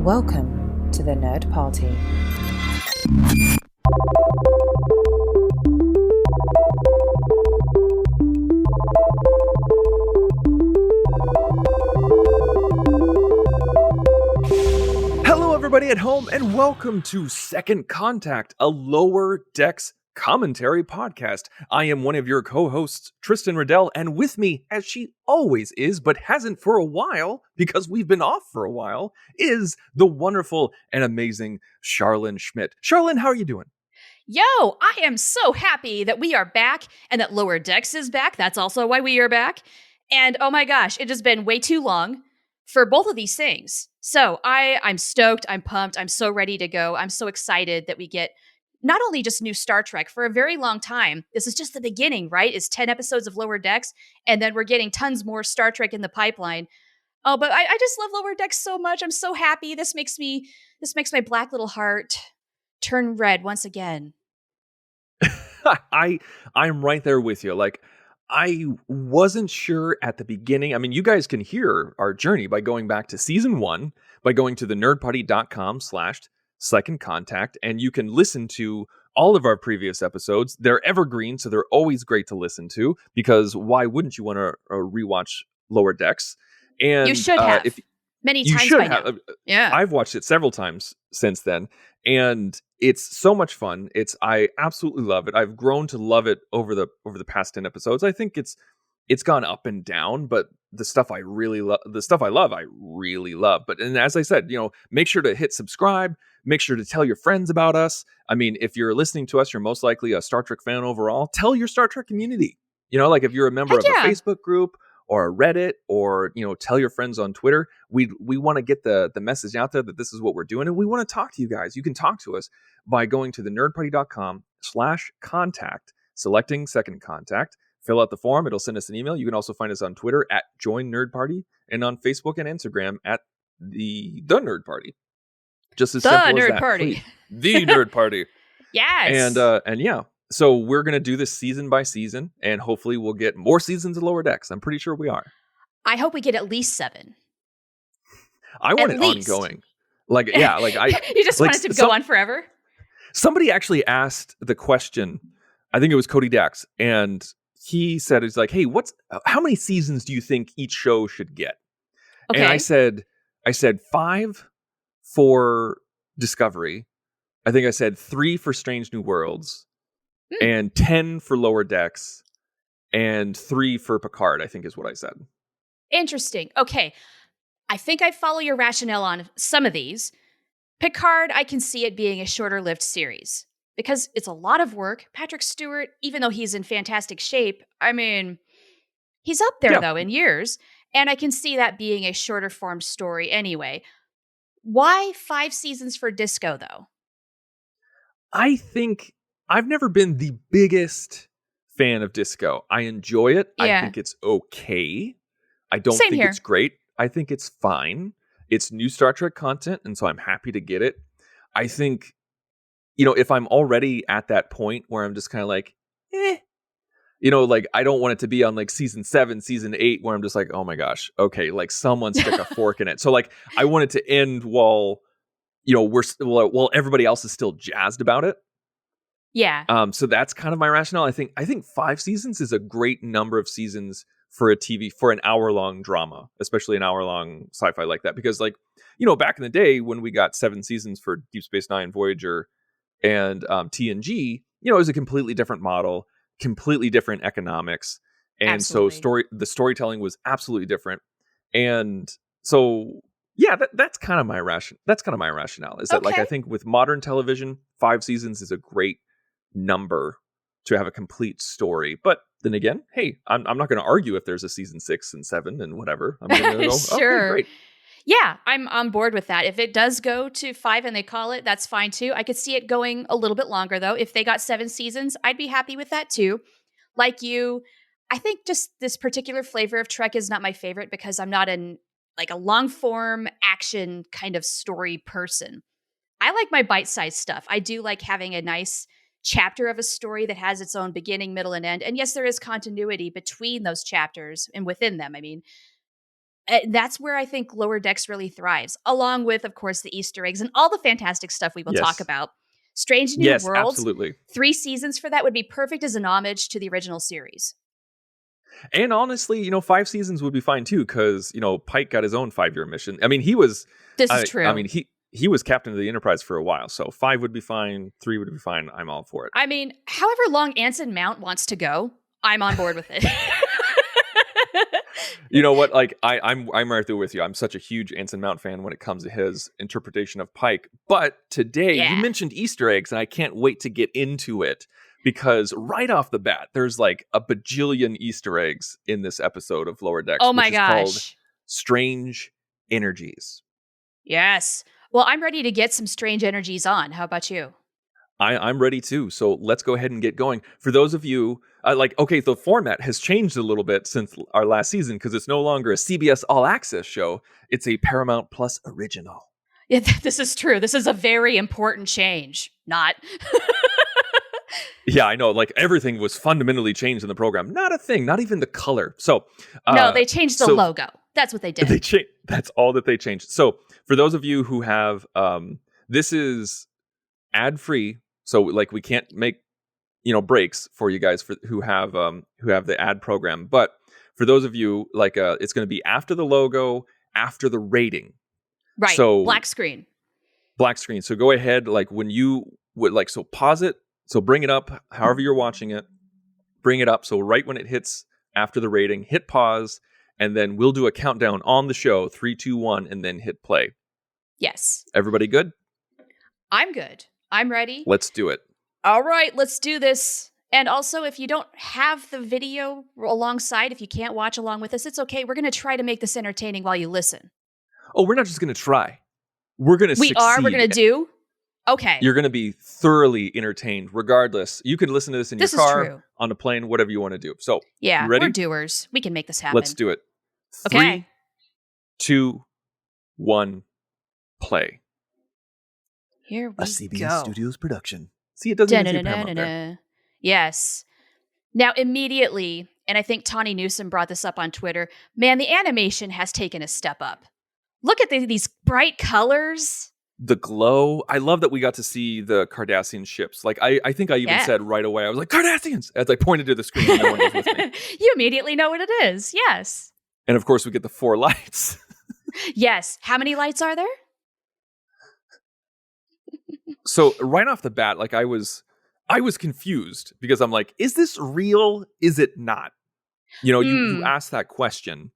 Welcome to the Nerd Party. Hello, everybody at home, and welcome to Second Contact, a Lower Decks commentary podcast. I am one of your co-hosts, Tristan Riddell, and with me, as she always is, but hasn't for a while, because we've been off for a while, is the wonderful and amazing Charlene Schmidt. Charlene, how are you doing? Yo, I am so happy that we are back and that Lower Decks is back. That's also why we are back. And oh my gosh, it has been way too long for both of these things. So I'm stoked, I'm pumped, I'm so ready to go. I'm so excited that we get not only just new Star Trek for a very long time. This is just the beginning, right? It's 10 episodes of Lower Decks, and then we're getting tons more Star Trek in the pipeline. Oh, but I just love Lower Decks so much. I'm so happy. This makes my black little heart turn red once again. I'm right there with you. Like, I wasn't sure at the beginning. I mean, you guys can hear our journey by going back to season 1, by going to thenerdparty.com/second contact, and you can listen to all of our previous episodes. They're evergreen, so they're always great to listen to, because why wouldn't you want to rewatch Lower Decks? And you should have. Many times by now. Yeah. I've watched it several times since then, and it's so much fun. I absolutely love it. I've grown to love it over the past 10 episodes. I think it's gone up and down, but the stuff I really love, I really love. But, and as I said, make sure to hit subscribe, make sure to tell your friends about us. I mean, if you're listening to us, you're most likely a Star Trek fan overall. Tell your Star Trek community, like if you're a member of a Facebook group or a Reddit, or, tell your friends on Twitter. We want to get the message out there that this is what we're doing, and we want to talk to you guys. You can talk to us by going to thenerdparty.com/contact, selecting Second Contact, fill out the form. It'll send us an email. You can also find us on Twitter at Join Nerd Party, and on Facebook and Instagram at the Nerd Party. Just as simple as that. The Nerd Party. Yes. And yeah. So we're going to do this season by season, and hopefully we'll get more seasons of Lower Decks. I'm pretty sure we are. I hope we get at least 7. I want it ongoing. Like, yeah, like you just want it to go on forever? Somebody actually asked the question, I think it was Cody Dax, and he said, it's like, hey, how many seasons do you think each show should get? Okay. And I said 5 for Discovery. I think I said 3 for Strange New Worlds. And 10 for Lower Decks, and 3 for Picard, I think is what I said. Interesting. Okay. I think I follow your rationale on some of these. Picard, I can see it being a shorter-lived series, because it's a lot of work. Patrick Stewart, even though he's in fantastic shape, I mean, he's up there, though, in years, and I can see that being a shorter-form story anyway. Why 5 seasons for Disco, though? I think I've never been the biggest fan of Disco. I enjoy it. Yeah. I think it's okay. I don't think it's great. I think it's fine. It's new Star Trek content, and so I'm happy to get it. I think, if I'm already at that point where I'm just kind of like, like I don't want it to be on like season 7, season 8, where I'm just like, oh my gosh, okay, like someone stick a fork in it. So like I want it to end while, while everybody else is still jazzed about it. Yeah. So that's kind of my rationale. I think 5 seasons is a great number of seasons for for an hour-long drama, especially an hour-long sci-fi like that. Because back in the day when we got 7 seasons for Deep Space Nine, Voyager, and TNG, it was a completely different model, completely different economics. And absolutely. So the storytelling was absolutely different. And so yeah, that's kind of my rationale. Is that I think with modern television, 5 seasons is a great number to have a complete story. But then again, hey, I'm not going to argue if there's a season 6 and 7 and whatever. I'm going to go, sure. Okay, great. Yeah, I'm on board with that. If it does go to 5 and they call it, that's fine too. I could see it going a little bit longer though. If they got 7 seasons, I'd be happy with that too. Like you, I think just this particular flavor of Trek is not my favorite, because I'm not a long form action kind of story person. I like my bite-sized stuff. I do like having a nice chapter of a story that has its own beginning, middle, and end. And yes, there is continuity between those chapters and within them. I mean, That's where I think Lower Decks really thrives, along with, of course, the Easter eggs and all the fantastic stuff we will talk Yes. about. Strange New Yes, Worlds, absolutely. 3 seasons for that would be perfect as an homage to the original series. And honestly, 5 seasons would be fine too, because Pike got his own 5-year mission. I mean, he was. This is true. I mean, he was captain of the Enterprise for a while, so 5 would be fine, 3 would be fine. I'm all for it. I mean, however long Anson Mount wants to go, I'm on board with it. You know what? Like, I'm right there with you. I'm such a huge Anson Mount fan when it comes to his interpretation of Pike. But today, you mentioned Easter eggs, and I can't wait to get into it. Because right off the bat, there's like a bajillion Easter eggs in this episode of Lower Decks. Oh my which is called gosh. Strange Energies. Yes. Well, I'm ready to get some strange energies on. How about you? I'm ready too. So let's go ahead and get going. For those of you, the format has changed a little bit since our last season because it's no longer a CBS All Access show. It's a Paramount Plus original. Yeah, this is true. This is a very important change. Not. Yeah, I know. Like, everything was fundamentally changed in the program. Not a thing. Not even the color. So no, they changed the logo. That's what they did. That's all that they changed. So for those of you who have, this is ad free. So like we can't make breaks for you guys who have the ad program. But for those of you it's going to be after the logo, after the rating. Right. So black screen. Black screen. So go ahead, like when you would so pause it. So bring it up, however you're watching it, bring it up. So right when it hits after the rating, hit pause, and then we'll do a countdown on the show, 3, 2, 1, and then hit play. Yes. Everybody good? I'm good. I'm ready. Let's do it. All right, let's do this. And also, if you don't have the video alongside, if you can't watch along with us, it's okay. We're going to try to make this entertaining while you listen. Oh, we're not just going to try. We're going to succeed. We're going to do? Okay. You're going to be thoroughly entertained regardless. You can listen to this in your car, on a plane, whatever you want to do. So, yeah, you ready? We're doers. We can make this happen. Let's do it. Okay. 3, 2, 1, play. Here we go. A CBS Studios production. See, it doesn't even say Paramount there. Yes. Now, immediately, and I think Tawny Newsom brought this up on Twitter, man, the animation has taken a step up. Look at these bright colors. The glow. I love that we got to see the Cardassian ships. Like, I think I even said right away, I was like, Cardassians! As I pointed to the screen and no one was with me. You immediately know what it is. Yes. And of course, we get the 4 lights. Yes. How many lights are there? So right off the bat, like I was confused because I'm like, is this real? Is it not? You asked that question.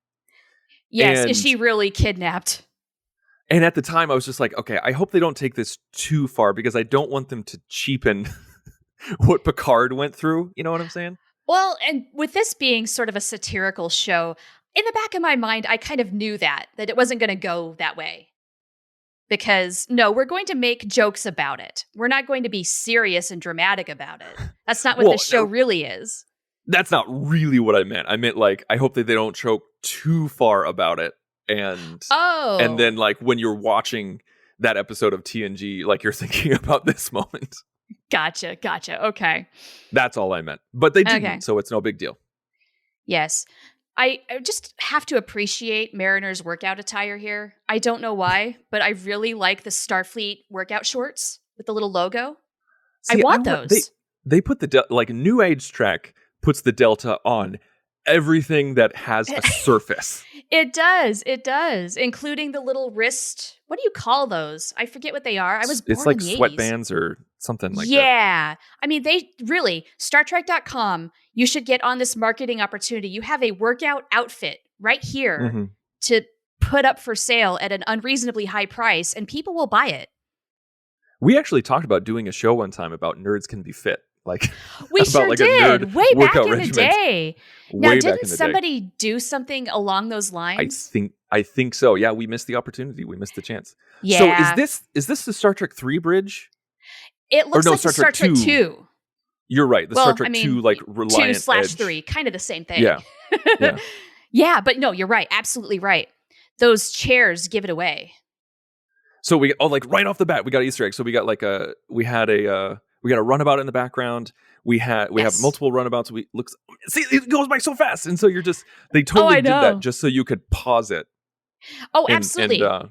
Yes. Is she really kidnapped? And at the time I was just like, okay, I hope they don't take this too far because I don't want them to cheapen what Picard went through. You know what I'm saying? Well, and with this being sort of a satirical show, in the back of my mind, I kind of knew that it wasn't going to go that way. Because, no, we're going to make jokes about it. We're not going to be serious and dramatic about it. That's not what this show really is. That's not really what I meant. I meant, like, I hope that they don't joke too far about it. And then, like, when you're watching that episode of TNG, like, you're thinking about this moment. Gotcha. Okay. That's all I meant. But they didn't, so it's no big deal. Yes. I just have to appreciate Mariner's workout attire here. I don't know why, but I really like the Starfleet workout shorts with the little logo. See, I want those. They put the New Age Trek puts the Delta on everything that has a surface. It does, including the little wrist. What do you call those? I forget what they are. I was born It's like in the sweatbands or something like that. Yeah. I mean, they really, StarTrek.com, you should get on this marketing opportunity. You have a workout outfit right here to put up for sale at an unreasonably high price, and people will buy it. We actually talked about doing a show one time about nerds can be fit. Like we sure did, way back in the day. Now, didn't somebody do something along those lines? I think so. Yeah, we missed the opportunity. We missed the chance. Yeah. So is this the Star Trek 3 bridge? It looks like the Star Trek 2. You're right. The Star Trek 2, like, Reliant 2/3, kind of the same thing. Yeah. Yeah, but no, you're right. Absolutely right. Those chairs give it away. So we right off the bat, we got Easter egg. So we got we got a runabout in the background. We have multiple runabouts. See, it goes by so fast, and so they totally did that just so you could pause it Oh, and absolutely. and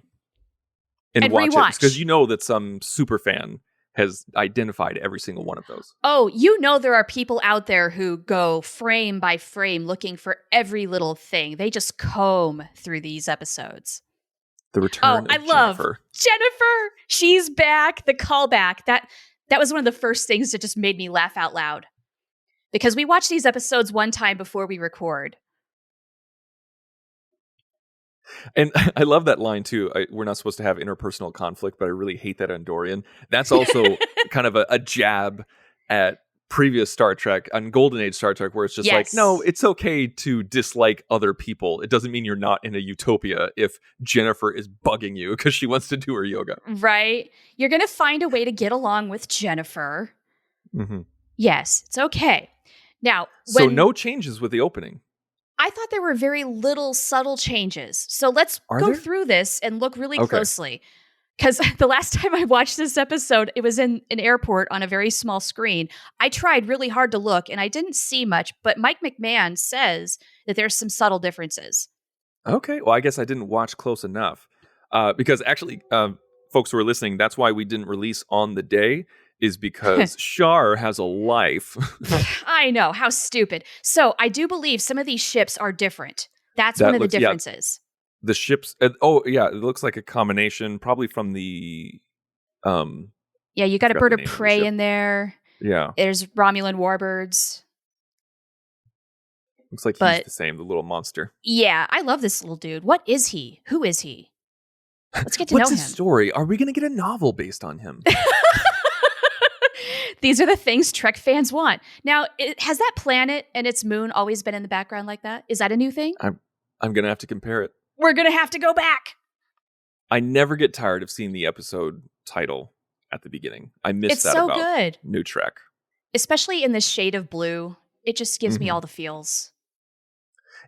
And watch it, because rewatch. you know that some super fan has identified every single one of those. Oh, you know there are people out there who go frame by frame looking for every little thing. They just comb through these episodes. The Oh, return I of love Jennifer. Jennifer. She's back. The callback. That was one of the first things that just made me laugh out loud. Because we watch these episodes one time before we record. And I love that line too. We're not supposed to have interpersonal conflict, but I really hate that on Dorian. That's also kind of a jab at previous Star Trek, on Golden Age Star Trek, where it's just like, Yes. no, it's okay to dislike other people. It doesn't mean you're not in a utopia if Jennifer is bugging you because she wants to do her yoga. Right? You're going to find a way to get along with Jennifer. Mm-hmm. Yes, it's okay. Now, So no changes with the opening. I thought there were very little subtle changes. So let's Are go there? through this and look really Okay. closely. Because the last time I watched this episode, it was in an airport on a very small screen. I tried really hard to look and I didn't see much, but Mike McMahon says that there's some subtle differences. Okay. Well, I guess I didn't watch close enough. Because actually, folks who are listening, that's why we didn't release on the day, is because Shar has a life. I know, how stupid. So I do believe some of these ships are different. That's one of the differences. The ships. It looks like a combination, probably from the. Yeah, you got a forgot bird the of name of the prey ship. in there. Yeah. There's Romulan warbirds. Looks like But- he's the same, the little monster. Yeah, I love this little dude. What is he? Who is he? Let's get to What's know his him. story? Are we going to get a novel based on him? These are the things Trek fans want. Now, has that planet and its moon always been in the background like that? Is that a new thing? I'm going to have to compare it. We're going to have to go back. I never get tired of seeing the episode title at the beginning. I miss It's that so about good. New Trek. Especially in this shade of blue. It just gives me Mhm. all the feels.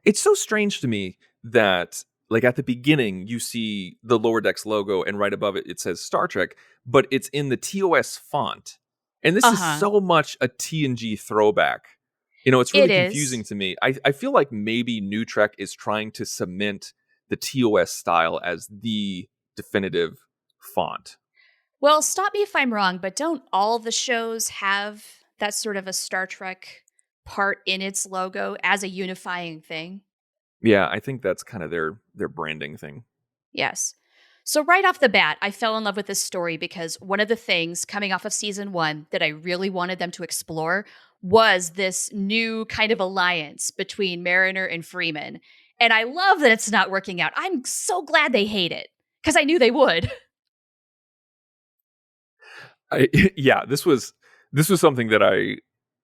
It's so strange to me that, like, at the beginning, you see the Lower Decks logo, and right above it, it says Star Trek, but it's in the TOS font. And this is so much a TNG throwback. It's really It confusing is. to me. I feel like maybe New Trek is trying to cement the TOS style as the definitive font. Well, stop me if I'm wrong, but don't all the shows have that sort of a Star Trek part in its logo as a unifying thing? Yeah, I think that's kind of their branding thing. Yes. So right off the bat, I fell in love with this story because one of the things coming off of season 1 that I really wanted them to explore was this new kind of alliance between Mariner and Freeman. And I love that it's not working out. I'm so glad they hate it because I knew they would. This was something that I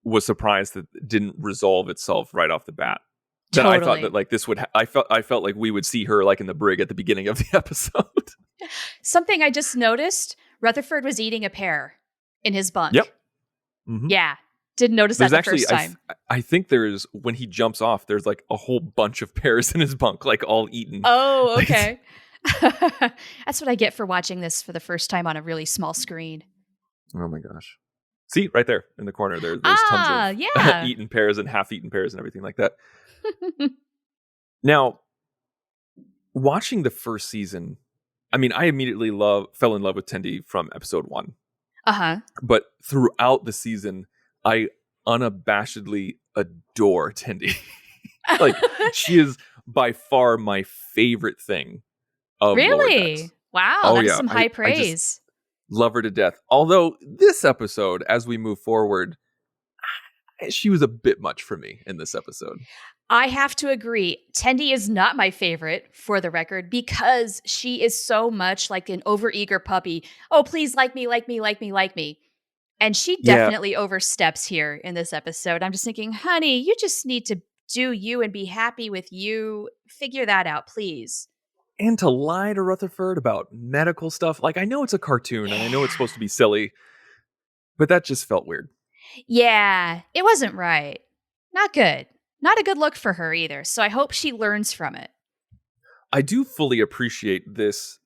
was surprised that didn't resolve itself right off the bat. That I thought Totally. that, like, this would. I felt like we would see her, like, in the brig at the beginning of the episode. Something I just noticed, Rutherford was eating a pear in his bunk. Yep. Mhm. Yeah. Didn't notice that There's the actually, first time. I think there's, when he jumps off, there's like a whole bunch of pears in his bunk, like all eaten. Oh, okay. That's what I get for watching this for the first time on a really small screen. Oh my gosh! See, right there in the corner, there's tons of yeah. eaten pears and half-eaten pears and everything like that. Now, watching the first season, I mean, I immediately fell in love with Tendi from episode 1. Uh-huh. But throughout the season, I unabashedly adore Tendi. Like, she is by far my favorite thing of Lower Really? Decks. Wow, Oh, that's yeah. some I high just praise. Love her to death. Although this episode, as we move forward, she was a bit much for me in this episode. I have to agree. Tendi is not my favorite, for the record, because she is so much like an overeager puppy. Oh, please like me, like me, like me, like me. And she Yeah. definitely oversteps here in this episode. I'm just thinking, honey, you just need to do you and be happy with you. Figure that out, please. And to lie to Rutherford about medical stuff. Like, I know it's a cartoon and I know it's supposed to be silly, but that just felt weird. Yeah, it wasn't right. Not good. Not a good look for her either. So I hope she learns from it. I do fully appreciate this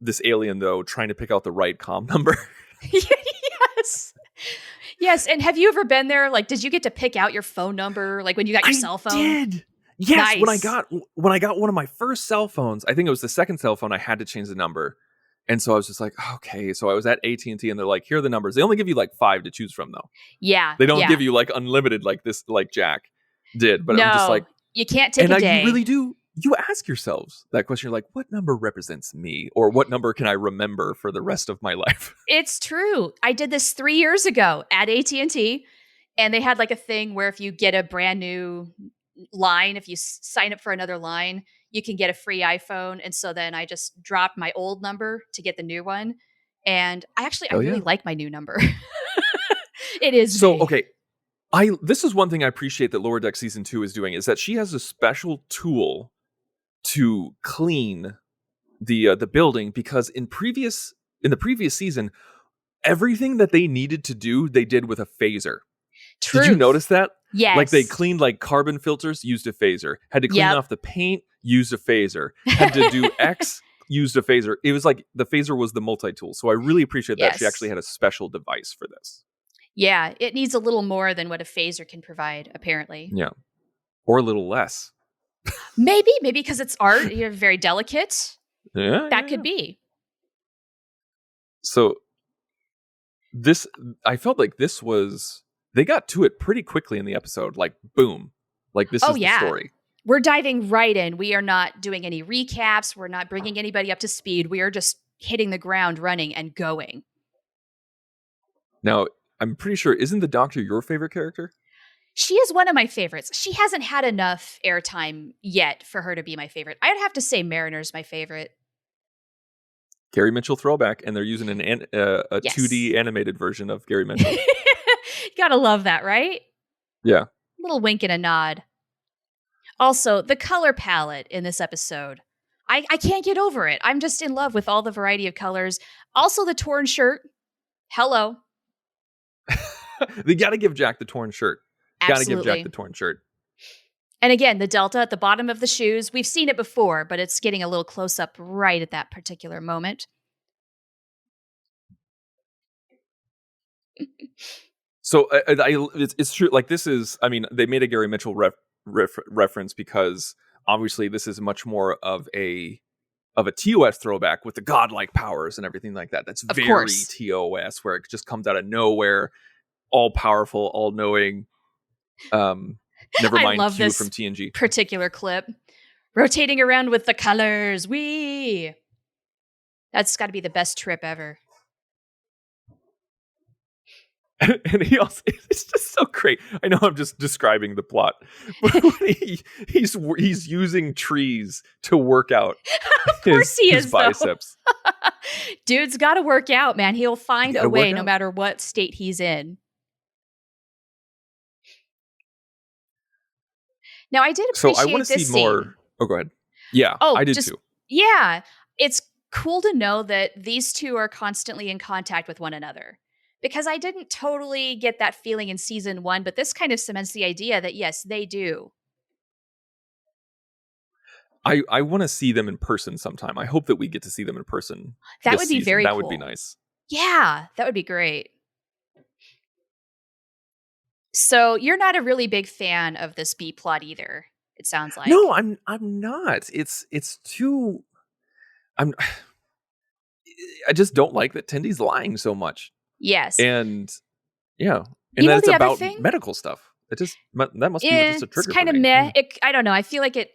this alien, though, trying to pick out the right comm number. Yes. Yes. And have you ever been there? Like, did you get to pick out your phone number? Like when you got your cell phone? Did. Yes, Nice. when I got one of my first cell phones, I think it was the second cell phone, I had to change the number. And so I was just like, okay. So I was at AT&T and they're like, here are the numbers. They only give you like 5 to choose from though. Yeah, They don't yeah. give you like unlimited like this, like Jack did. But I'm just like, No, you can't take and a you day. really do. You ask yourselves that question. You're like, what number represents me? Or what number can I remember for the rest of my life? It's true. I did this 3 years ago at AT&T, and they had like a thing where if you get a brand new line, if you sign up for another line, you can get a free iPhone. And so then I just dropped my old number to get the new one. And I Oh, really yeah. like my new number. It is So, me. okay. This is one thing I appreciate that Lower Deck Season 2 is doing is that she has a special tool to clean the building because in the previous season, everything that they needed to do, they did with a phaser. Did you Truth. notice that? Like they Yes. cleaned like carbon filters, used a phaser. Had to clean Yep. off the paint, used a phaser. Had to do X, used a phaser. It was like the phaser was the multi-tool. So I really appreciate that she actually Yes. had a special device for this. Yeah, it needs a little more than what a phaser can provide, apparently. Yeah. Or a little less. Maybe because it's art, you're very delicate. Yeah. That could be. So I felt like they got to it pretty quickly in the episode. Like, boom. Like, this Oh, is the yeah. story. We're diving right in. We are not doing any recaps. We're not bringing anybody up to speed. We are just hitting the ground running and going. Now, I'm pretty sure, isn't the Doctor your favorite character? She is one of my favorites. She hasn't had enough airtime yet for her to be my favorite. I'd have to say Mariner's my favorite. Gary Mitchell throwback, and they're using a Yes. 2D animated version of Gary Mitchell. Gotta love that, right? Yeah. Little wink and a nod. Also, the color palette in this episode. I can't get over it. I'm just in love with all the variety of colors. Also, the torn shirt. Hello. They got to give Jack the torn shirt. Got to give Jack the torn shirt. And again, the delta at the bottom of the shoes. We've seen it before, but it's getting a little close up right at that particular moment. So it's true. Like this is, I mean, they made a Gary Mitchell reference because obviously this is much more of a TOS throwback with the godlike powers and everything like that. That's very TOS, where it just comes out of nowhere, all powerful, all knowing. Never mind love Q this from TNG. Particular clip, rotating around with the colors. That's got to be the best trip ever. And he also, it's just so great. I know I'm just describing the plot, but he's using trees to work out of course he is, biceps. Dude's got to work out, man. He'll find a way no matter what state he's in. Now, I did appreciate so I want to see more. Oh, go ahead. Yeah, I did too. Yeah, it's cool to know that these two are constantly in contact with one another. Because I didn't totally get that feeling in season 1, but this kind of cements the idea that, yes, they do. I want to see them in person sometime. I hope that we get to see them in person. That would be very cool. That would be nice. Yeah, that would be great. So you're not a really big fan of this B plot either, it sounds like. No, I'm not. It's too... I just don't like that Tendy's lying so much. Yes. And yeah. And then it's about medical stuff. That must be just a trigger. It's kind of meh. I don't know. I feel like it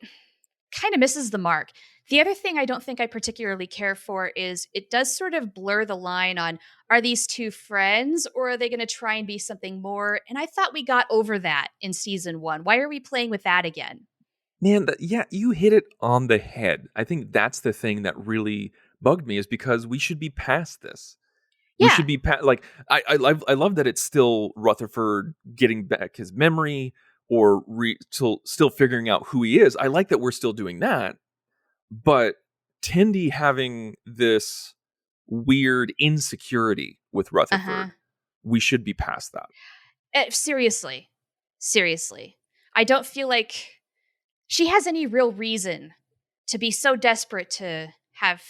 kind of misses the mark. The other thing I don't think I particularly care for is it does sort of blur the line on, are these two friends or are they going to try and be something more? And I thought we got over that in season 1. Why are we playing with that again? Man, you hit it on the head. I think that's the thing that really bugged me, is because we should be past this. Yeah. We should be like I love that it's still Rutherford getting back his memory or still figuring out who he is. I like that we're still doing that, but Tendi having this weird insecurity with Rutherford, we should be past that. Seriously, I don't feel like she has any real reason to be so desperate to have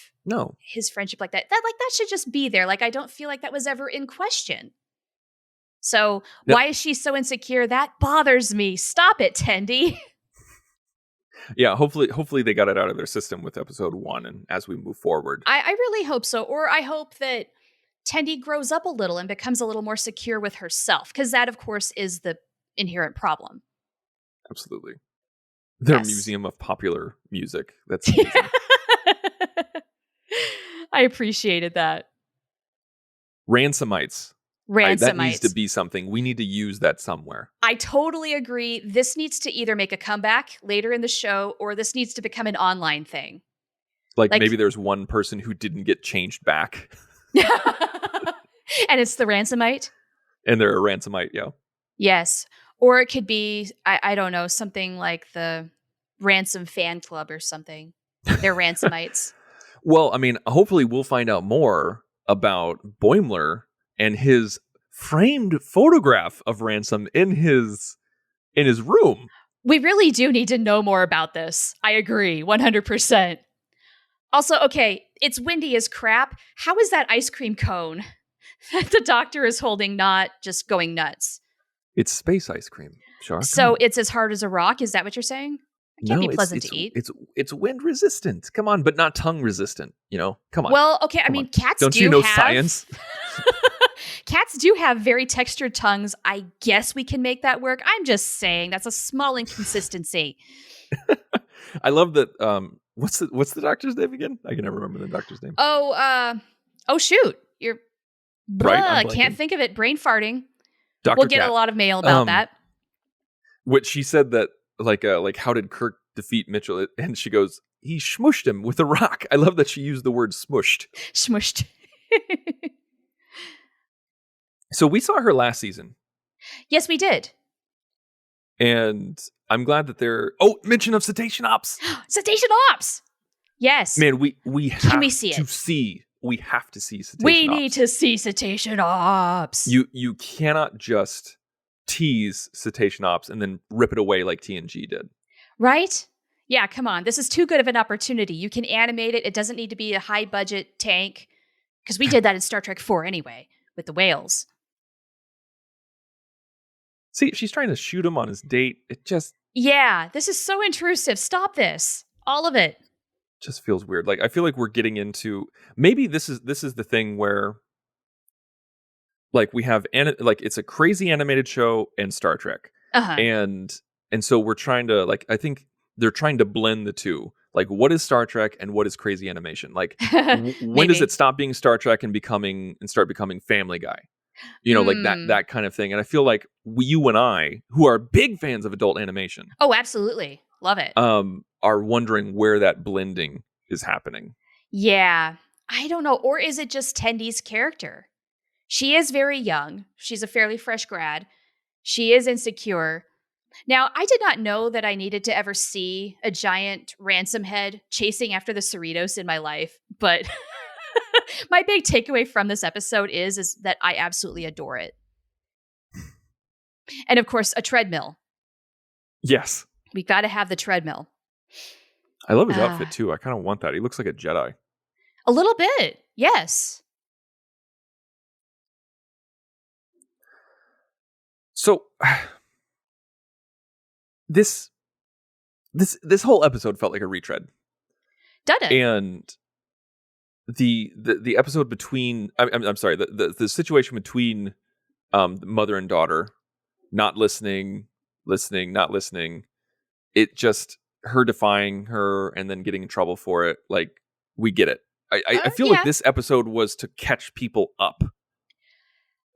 his friendship like that. That should just be there. Like, I don't feel like that was ever in question. So why is she so insecure? That bothers me. Stop it, Tendi. Yeah, hopefully they got it out of their system with episode 1 and as we move forward. I really hope so. Or I hope that Tendi grows up a little and becomes a little more secure with herself, because that, of course, is the inherent problem. Absolutely. Their Yes. museum of popular music. That's amazing. I appreciated that. Ransomites. That needs to be something. We need to use that somewhere. I totally agree. This needs to either make a comeback later in the show, or this needs to become an online thing. Like maybe there's one person who didn't get changed back. And it's the Ransomite? And they're a Ransomite, yeah. Yes. Or it could be, I don't know, something like the Ransom fan club or something. They're Ransomites. Well, I mean, hopefully we'll find out more about Boimler and his framed photograph of Ransom in his room. We really do need to know more about this. I agree, 100%. Also, okay, it's windy as crap. How is that ice cream cone that the doctor is holding not just going nuts? It's space ice cream, Char. So it's as hard as a rock? Is that what you're saying? It can't be pleasant to eat. It's wind resistant. Come on, but not tongue resistant. Come on. Well, okay, I mean, cats don't you know science? Cats do have very textured tongues. I guess we can make that work. I'm just saying that's a small inconsistency. I love that. What's the doctor's name again? I can never remember the doctor's name. Oh shoot. You're right. Can't think of it. Brain farting. Dr. We'll get Cat. a lot of mail about that. Which she said that like how did Kirk defeat Mitchell? And she goes, he smushed him with a rock. I love that she used the word smushed. Smushed. So we saw her last season. Yes, we did. And I'm glad that mention of Cetacean Ops. Cetacean Ops. Yes. Man, we have we see to it? see. We have to see Cetacean We Ops. need to see Cetacean Ops. You cannot just tease Cetacean Ops and then rip it away like TNG did. Right? Yeah, come on. This is too good of an opportunity. You can animate it. It doesn't need to be a high budget tank. Because we did that in Star Trek 4 anyway, with the whales. See, she's trying to shoot him on his date. It just... Yeah, this is so intrusive. Stop this. All of it. Just feels weird. Like, I feel like we're getting into... Maybe this is the thing where... Like, we have... it's a crazy animated show and Star Trek. Uh-huh. And so we're trying to... Like, I think they're trying to blend the two. Like, what is Star Trek and what is crazy animation? Like, when does it stop being Star Trek and start becoming Family Guy? Like that kind of thing. And I feel like you and I, who are big fans of adult animation, oh, absolutely, love it, are wondering where that blending is happening. Yeah, I don't know. Or is it just Tendi's character? She is very young. She's a fairly fresh grad. She is insecure. Now, I did not know that I needed to ever see a giant ransom head chasing after the Cerritos in my life, but my big takeaway from this episode is that I absolutely adore it. And of course, a treadmill. Yes. We got to have the treadmill. I love his outfit too. I kind of want that. He looks like a Jedi. A little bit. Yes. So this whole episode felt like a retread. Did it? And the episode between I'm sorry, the situation between mother and daughter, not listening, not listening, it just her defying her and then getting in trouble for it. Like, we get it. I feel like this episode was to catch people up.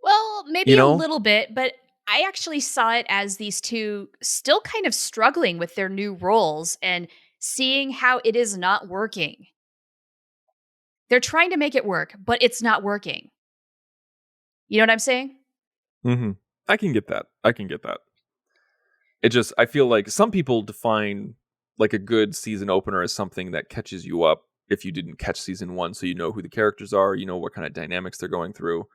Well, maybe a little bit, but I actually saw it as these two still kind of struggling with their new roles and seeing how it is not working. They're trying to make it work, but it's not working. You know what I'm saying? Mm-hmm. I can get that. It just, I feel like some people define like a good season opener as something that catches you up if you didn't catch season 1, so you know who the characters are, you know what kind of dynamics they're going through.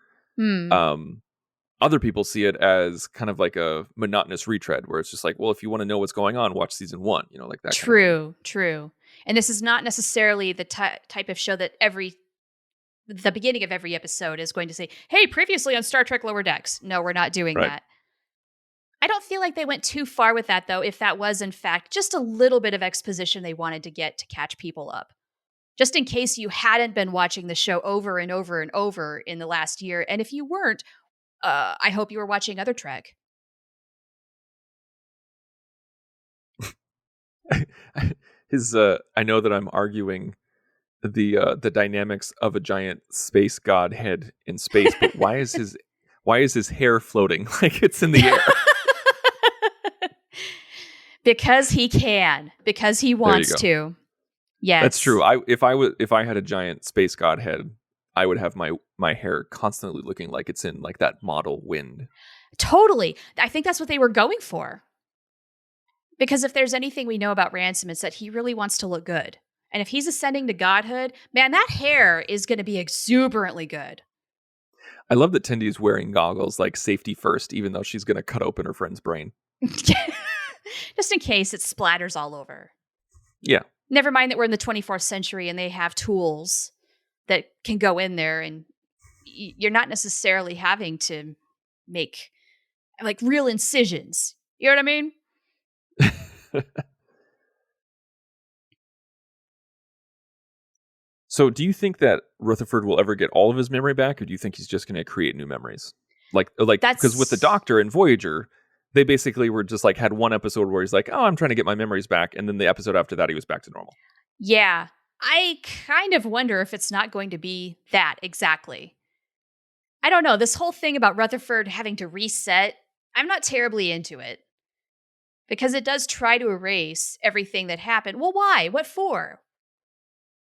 Other people see it as kind of like a monotonous retread where it's just like, well, if you want to know what's going on, watch season 1, like that. True. And this is not necessarily the type of show that the beginning of every episode is going to say, hey, previously on Star Trek Lower Decks. No, we're not doing that. I don't feel like they went too far with that, though, if that was, in fact, just a little bit of exposition they wanted to get to catch people up. Just in case you hadn't been watching the show over and over and over in the last year. And if you weren't, I hope you were watching other Trek. I know that I'm arguing the dynamics of a giant space god head in space, but why is his hair floating like it's in the air? Because he can. Because he wants to. Yes. That's true. If I had a giant space god head, I would have my hair constantly looking like it's in like that model wind. Totally. I think that's what they were going for. Because if there's anything we know about Ransom, it's that he really wants to look good. And if he's ascending to godhood, man, that hair is going to be exuberantly good. I love that Tendy is wearing goggles like safety first, even though she's going to cut open her friend's brain. Just in case it splatters all over. Yeah. Never mind that we're in the 24th century and they have tools that can go in there and you're not necessarily having to make like real incisions. You know what I mean? So do you think that Rutherford will ever get all of his memory back, or do you think he's just going to create new memories? Like because with the Doctor and Voyager, they basically were just like had one episode where he's like, oh, I'm trying to get my memories back. And then the episode after that, he was back to normal. Yeah. I kind of wonder if it's not going to be that exactly. I don't know. This whole thing about Rutherford having to reset, I'm not terribly into it. Because it does try to erase everything that happened. Well, why? What for?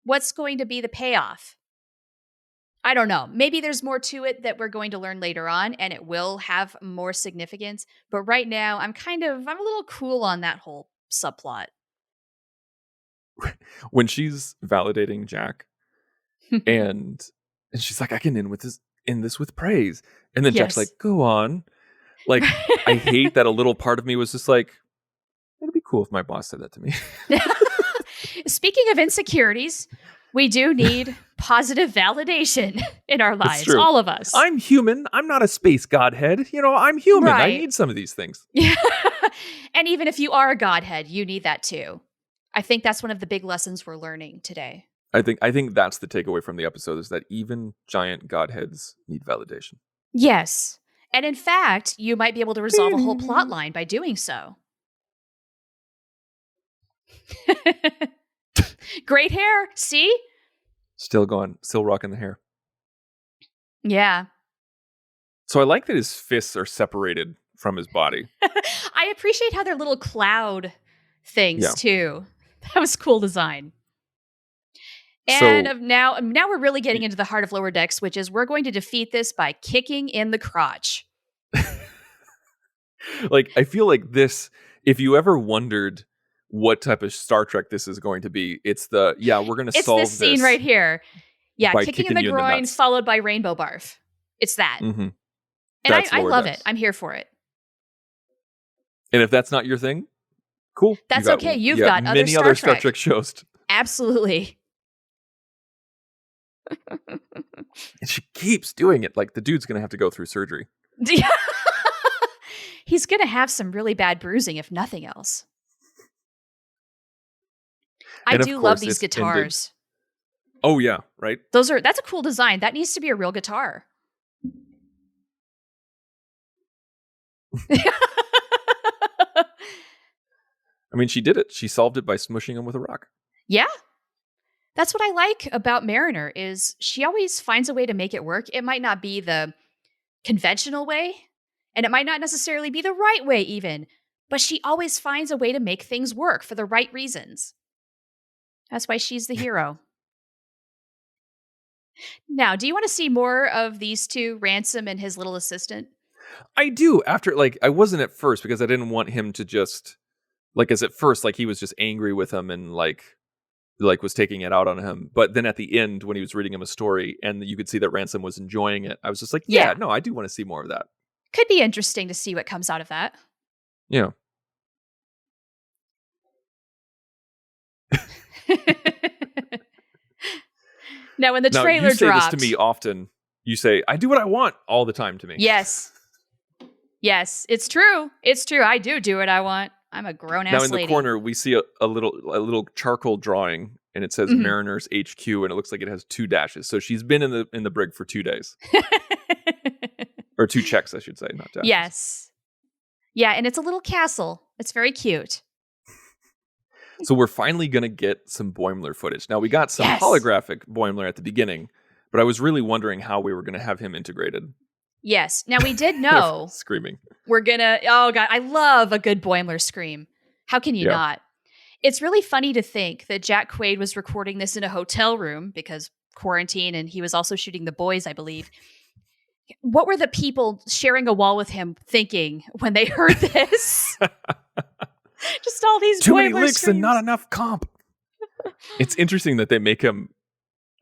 What's going to be the payoff? I don't know. Maybe there's more to it that we're going to learn later on, and it will have more significance. But right now, I'm a little cool on that whole subplot. When she's validating Jack, and she's like, I can end this with praise. And then Jack's like, go on. Like, I hate that a little part of me was just like, it'd be cool if my boss said that to me. Speaking of insecurities, we do need positive validation in our lives, all of us. I'm human. I'm not a space godhead. I'm human. Right. I need some of these things. Yeah. And even if you are a godhead, you need that too. I think that's one of the big lessons we're learning today. I think that's the takeaway from the episode, is that even giant godheads need validation. Yes. And in fact, you might be able to resolve a whole plot line by doing so. Great hair. See? Still rocking the hair. Yeah. So I like that his fists are separated from his body. I appreciate how they're little cloud things too. That was cool design. And now we're really getting into the heart of Lower Decks, which is we're going to defeat this by kicking in the crotch. Like, I feel like this, if you ever wondered what type of Star Trek this is going to be, we're going to solve this. It's this scene right here. Yeah, kicking in the groin followed by rainbow barf. It's that. Mm-hmm. And I love it. I'm here for it. And if that's not your thing, cool. That's okay. You've got many other Star Trek shows. Absolutely. And she keeps doing it. Like, the dude's going to have to go through surgery. He's going to have some really bad bruising, if nothing else. I do love these guitars. Oh, yeah, right? That's a cool design. That needs to be a real guitar. I mean, she did it. She solved it by smushing him with a rock. Yeah. That's what I like about Mariner, is she always finds a way to make it work. It might not be the conventional way, and it might not necessarily be the right way even, but she always finds a way to make things work for the right reasons. That's why she's the hero. Now, do you want to see more of these two, Ransom and his little assistant? I do. After, I wasn't at first, because I didn't want him to just, as at first, he was just angry with him and was taking it out on him. But then at the end, when he was reading him a story and you could see that Ransom was enjoying it, I was just like, no, I do want to see more of that. Could be interesting to see what comes out of that. Yeah. Now, when the trailer you say dropped, this to me often. You say, I do what I want all the time to me. Yes. Yes, it's true. It's true. I do what I want. I'm a grown Now ass in the lady. corner, we see a little charcoal drawing, and it says Mariners HQ, and it looks like it has 2 dashes. So she's been in the brig for 2 days, or 2 checks, I should say, not dashes. Yes. Yeah, and it's a little castle. It's very cute. So we're finally going to get some Boimler footage. Now, we got some Yes. holographic Boimler at the beginning, but I was really wondering how we were going to have him integrated. Yes. Now, we did know Screaming. we're going to... Oh, God. I love a good Boimler scream. How can you not? It's really funny to think that Jack Quaid was recording this in a hotel room because quarantine, and he was also shooting The Boys, I believe. What were the people sharing a wall with him thinking when they heard this? Just all these too many Boimler licks screams. and not enough comp. It's interesting that they make him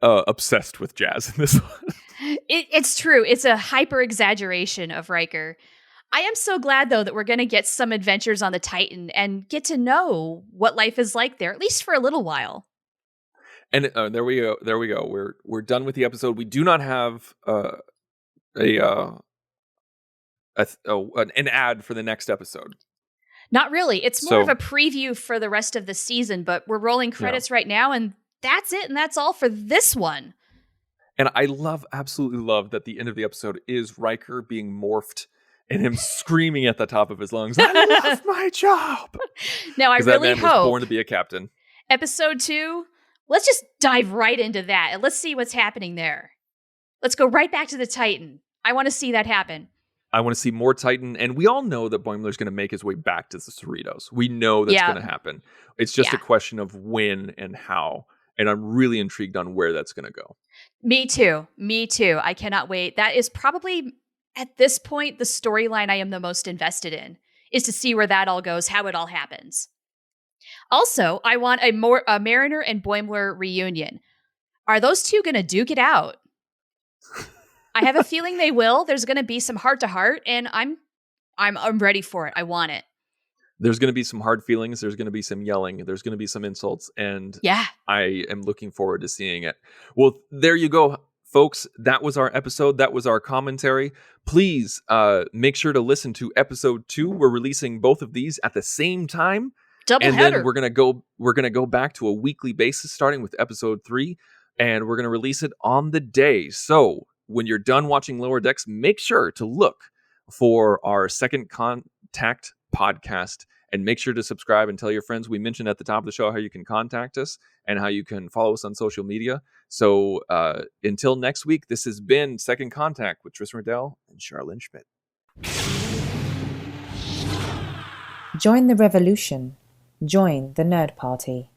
obsessed with jazz in this one. It's true. It's a hyper exaggeration of Riker. I am so glad, though, that we're going to get some adventures on the Titan and get to know what life is like there, at least for a little while. And there we go. There we go. We're done with the episode. We do not have an ad for the next episode. Not really. It's more of a preview for the rest of the season, but we're rolling credits right now, and that's it, and that's all for this one. And I absolutely love that the end of the episode is Riker being morphed and him screaming at the top of his lungs, "I love my job!" Now, I really that man was born to be a captain. Episode 2, let's just dive right into that, and let's see what's happening there. Let's go right back to the Titan. I want to see that happen. I want to see more Titan, and we all know that Boimler's going to make his way back to the Cerritos. We know that's going to happen. It's just a question of when and how, and I'm really intrigued on where that's going to go. Me too. I cannot wait. That is probably, at this point, the storyline I am the most invested in, is to see where that all goes, how it all happens. Also, I want a Mariner and Boimler reunion. Are those two going to duke it out? I have a feeling they will. There's going to be some heart to heart, and I'm ready for it. I want it. There's going to be some hard feelings. There's going to be some yelling. There's going to be some insults, and I am looking forward to seeing it. Well, there you go, folks. That was our episode. That was our commentary. Please make sure to listen to episode 2. We're releasing both of these at the same time. Double and header. Then we're gonna go back to a weekly basis, starting with episode 3, and we're gonna release it on the day. So when you're done watching Lower Decks, make sure to look for our Second Contact podcast, and make sure to subscribe and tell your friends. We mentioned at the top of the show how you can contact us and how you can follow us on social media. So until next week, this has been Second Contact with Tristan Riddell and Charlene Schmidt. Join the revolution. Join the Nerd Party.